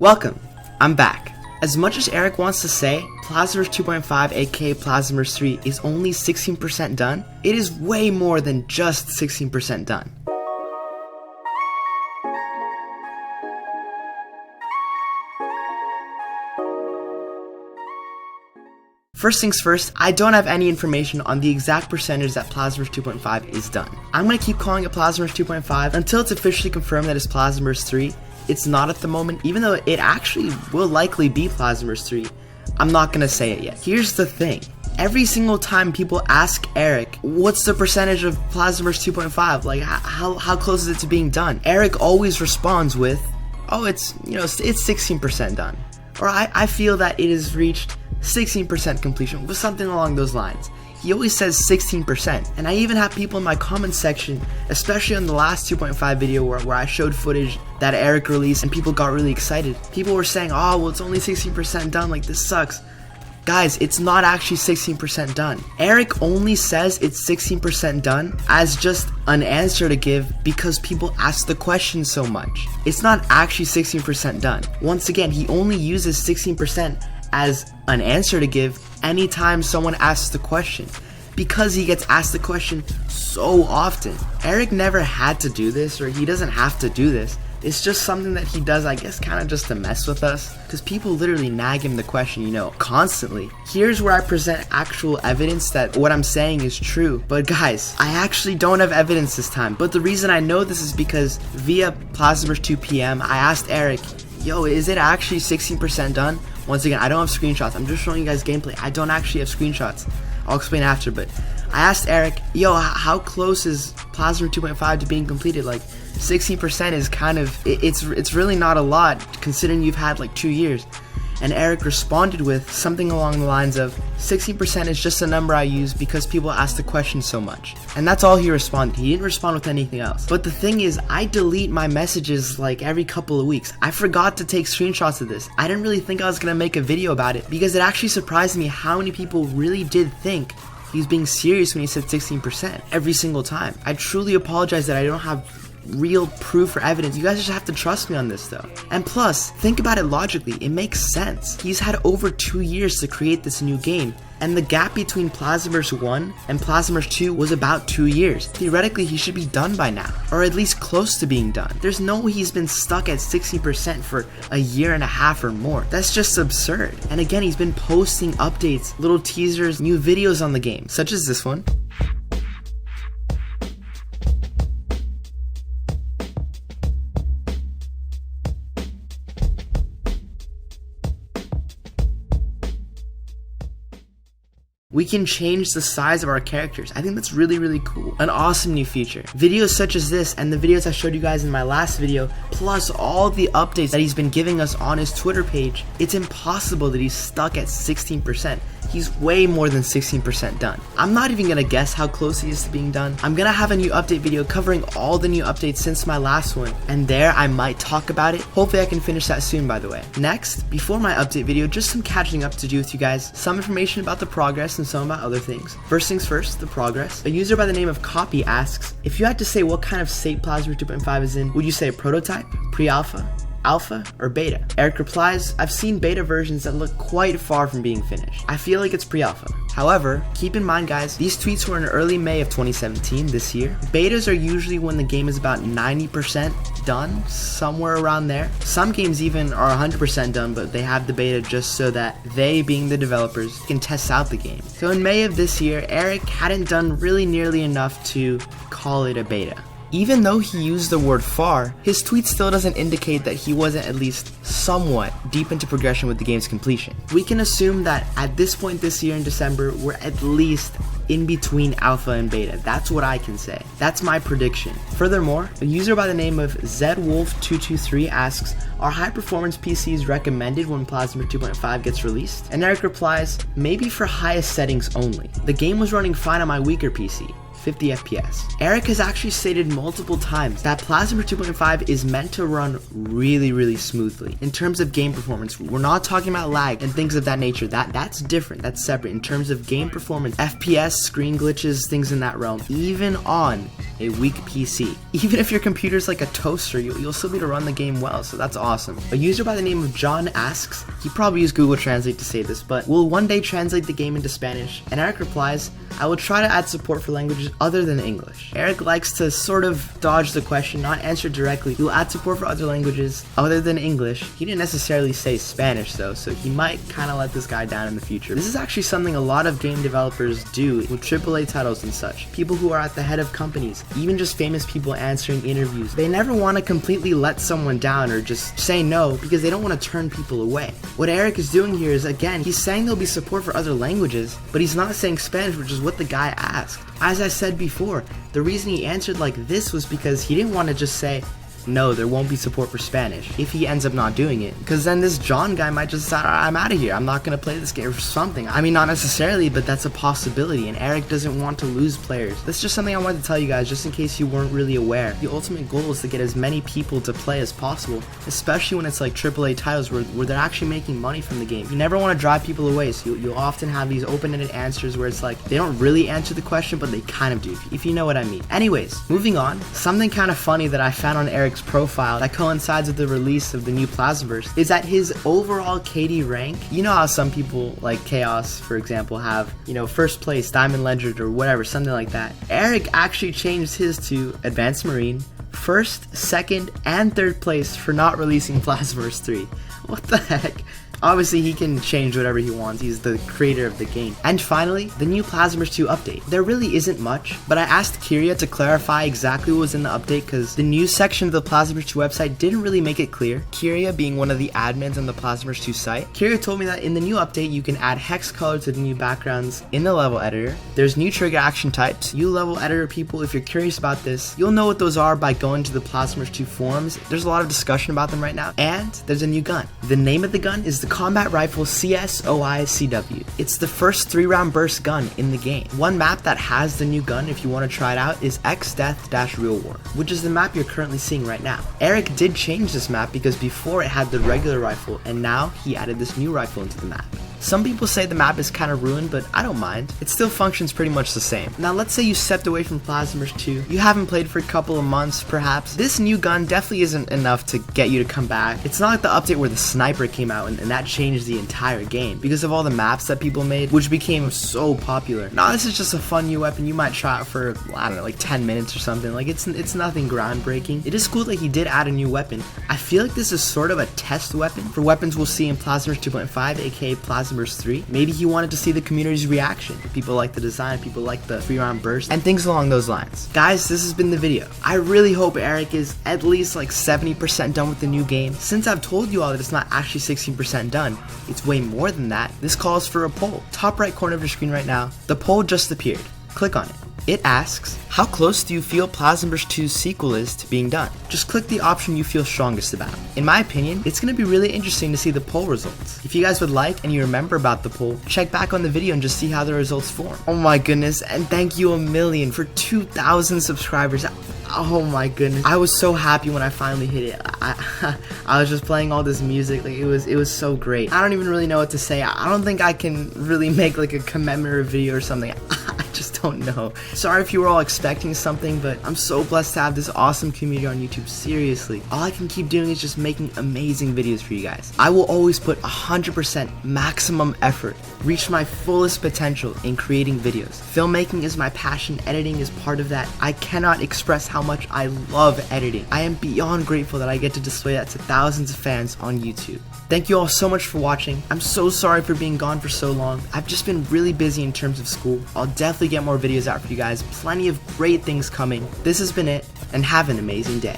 Welcome, I'm back. As much as Eric wants to say, Plazma Burst 2.5 aka Plazma Burst 3 is only 16% done, it is way more than just 16% done. First things first, I don't have any information on the exact percentage that Plazma Burst 2.5 is done. I'm going to keep calling it Plazma Burst 2.5 until it's officially confirmed that it's Plazma Burst 3. It's not at the moment, even though it actually will likely be Plazma Burst 3. I'm not going to say it yet. Here's the thing. Every single time people ask Eric, what's the percentage of Plazma Burst 2.5? Like, how close is it to being done? Eric always responds with, oh, it's 16% done. Or I feel that it has reached 16% completion, with something along those lines. He always says 16%, and I even have people in my comment section, especially on the last 2.5 video where I showed footage that Eric released and people got really excited. People were saying, oh, well, it's only 16% done, like, this sucks. Guys, it's not actually 16% done. Eric only says it's 16% done as just an answer to give because people ask the question so much. It's not actually 16% done. Once again, he only uses 16% as an answer to give anytime someone asks the question, because he gets asked the question so often. Eric never had to do this, or he doesn't have to do this. It's just something that he does, I guess, kind of just to mess with us, because people literally nag him the question, constantly. Here's where I present actual evidence that what I'm saying is true. But guys, I actually don't have evidence this time. But the reason I know this is because via Plazma Burst 2 PM, I asked Eric, yo, is it actually 16% done? Once again, I don't have screenshots. I'm just showing you guys gameplay. I don't actually have screenshots. I'll explain after, but I asked Eric, yo, how close is Plazma 2.5 to being completed? Like, 16% is kind of, it's really not a lot considering you've had like 2 years. And Eric responded with something along the lines of, 16% is just a number I use because people ask the question so much. And that's all he responded. He didn't respond with anything else. But the thing is, I delete my messages like every couple of weeks. I forgot to take screenshots of this. I didn't really think I was going to make a video about it because it actually surprised me how many people really did think he was being serious when he said 16% every single time. I truly apologize that I don't have real proof or evidence. You guys just have to trust me on this though. And plus, think about it logically, it makes sense. He's had over 2 years to create this new game, and the gap between Plazma Burst 1 and Plazma Burst 2 was about 2 years. Theoretically, he should be done by now, or at least close to being done. There's no way he's been stuck at 60% for a year and a half or more. That's just absurd. And again, he's been posting updates, little teasers, new videos on the game, such as this one. We can change the size of our characters. I think that's really, really cool. An awesome new feature. Videos such as this and the videos I showed you guys in my last video, plus all the updates that he's been giving us on his Twitter page, it's impossible that he's stuck at 16%. He's way more than 16% done. I'm not even gonna guess how close he is to being done. I'm gonna have a new update video covering all the new updates since my last one, and there I might talk about it. Hopefully I can finish that soon, by the way. Next, before my update video, just some catching up to do with you guys, some information about the progress and some about other things. First things first, the progress. A user by the name of Copy asks, if you had to say what kind of state Plazma 2.5 is in, would you say prototype, pre-alpha, alpha, or beta? Eric replies, I've seen beta versions that look quite far from being finished. I feel like it's pre-alpha. However, keep in mind guys, these tweets were in early May of 2017, this year. Betas are usually when the game is about 90% done, somewhere around there. Some games even are 100% done, but they have the beta just so that they, being the developers, can test out the game. So in May of this year, Eric hadn't done really nearly enough to call it a beta. Even though he used the word far, his tweet still doesn't indicate that he wasn't at least somewhat deep into progression with the game's completion. We can assume that at this point this year in December, we're at least in between alpha and beta. That's what I can say. That's my prediction. Furthermore, a user by the name of ZWolf223 asks, are high performance PCs recommended when Plazma 2.5 gets released? And Eric replies, maybe for highest settings only. The game was running fine on my weaker PC. 50 FPS. Eric has actually stated multiple times that Plazma Burst 2.5 is meant to run really smoothly. In terms of game performance, we're not talking about lag and things of that nature. That's different, that's separate. In terms of game performance, FPS, screen glitches, things in that realm, even on a weak PC. Even if your computer's like a toaster, you'll still be able to run the game well, so that's awesome. A user by the name of John asks, he probably used Google Translate to say this, but will one day translate the game into Spanish? And Eric replies, I will try to add support for languages other than English. Eric likes to sort of dodge the question, not answer directly. He will add support for other languages other than English. He didn't necessarily say Spanish though, so he might kind of let this guy down in the future. This is actually something a lot of game developers do with AAA titles and such. People who are at the head of companies, even just famous people answering interviews, they never want to completely let someone down or just say no because they don't want to turn people away. What Eric is doing here is, again, he's saying there'll be support for other languages, but he's not saying Spanish, which is what the guy asked. As I said before, the reason he answered like this was because he didn't want to just say, no, there won't be support for Spanish if he ends up not doing it, because then this John guy might just decide, I'm out of here, I'm not going to play this game or something. I mean, not necessarily, but that's a possibility, and Eric doesn't want to lose players. That's just something I wanted to tell you guys, just in case you weren't really aware. The ultimate goal is to get as many people to play as possible, especially when it's like AAA titles where they're actually making money from the game. You never want to drive people away, so you'll often have these open-ended answers where it's like, they don't really answer the question, but they kind of do, if you know what I mean. Anyways, moving on, something kind of funny that I found on Eric's profile that coincides with the release of the new Plazma Burst is that his overall KD rank, you know how some people like Chaos, for example, have, you know, first place, Diamond Legend or whatever, something like that. Eric actually changed his to Advanced Marine, first, second, and third place for not releasing Plazma Burst 3. What the heck? Obviously, he can change whatever he wants. He's the creator of the game. And finally, the new Plazma Burst 2 update. There really isn't much, but I asked Kyria to clarify exactly what was in the update because the news section of the Plazma Burst 2 website didn't really make it clear. Kyria being one of the admins on the Plazma Burst 2 site, Kyria told me that in the new update, you can add hex color to the new backgrounds in the level editor. There's new trigger action types. You level editor people, if you're curious about this, you'll know what those are by going to the Plazma Burst 2 forums. There's a lot of discussion about them right now. And there's a new gun. The name of the gun is the Combat Rifle CSOICW. It's the first 3-round burst gun in the game. One map that has the new gun, if you want to try it out, is X-Death-Real War, which is the map you're currently seeing right now. Eric did change this map because before it had the regular rifle, and now he added this new rifle into the map. Some people say the map is kind of ruined, but I don't mind. It still functions pretty much the same. Now let's say you stepped away from Plazma Burst 2, you haven't played for a couple of months perhaps. This new gun definitely isn't enough to get you to come back. It's not like the update where the sniper came out and that changed the entire game because of all the maps that people made, which became so popular. Now this is just a fun new weapon you might try out for, I don't know, like 10 minutes or something. Like it's nothing groundbreaking. It is cool that he did add a new weapon. I feel like this is sort of a test weapon for weapons we'll see in Plazma Burst 2.5, aka Plazma Burst 3. Maybe he wanted to see the community's reaction. People like the design, people like the 3-round burst, and things along those lines. Guys, this has been the video. I really hope Eric is at least like 70% done with the new game. Since I've told you all that it's not actually 16% done, it's way more than that. This calls for a poll. Top right corner of your screen right now, the poll just appeared. Click on it. It asks, how close do you feel Plazma Burst 2's sequel is to being done? Just click the option you feel strongest about. In my opinion, it's going to be really interesting to see the poll results. If you guys would like and you remember about the poll, check back on the video and just see how the results form. Oh my goodness, and thank you a million for 2,000 subscribers. Oh my goodness, I was so happy when I finally hit it. I was just playing all this music, like it was so great. I don't even really know what to say. I don't think I can really make like a commemorative video or something. I just don't know. Sorry if you were all expecting something, but I'm so blessed to have this awesome community on YouTube. Seriously, all I can keep doing is just making amazing videos for you guys. I will always put 100% maximum effort, reach my fullest potential in creating videos. Filmmaking is my passion, editing is part of that. I cannot express how much I love editing. I am beyond grateful that I get to display that to thousands of fans on YouTube. Thank you all so much for watching. I'm so sorry for being gone for so long. I've just been really busy in terms of school. I'll definitely get more videos out for you guys. Plenty of great things coming. This has been it, and have an amazing day.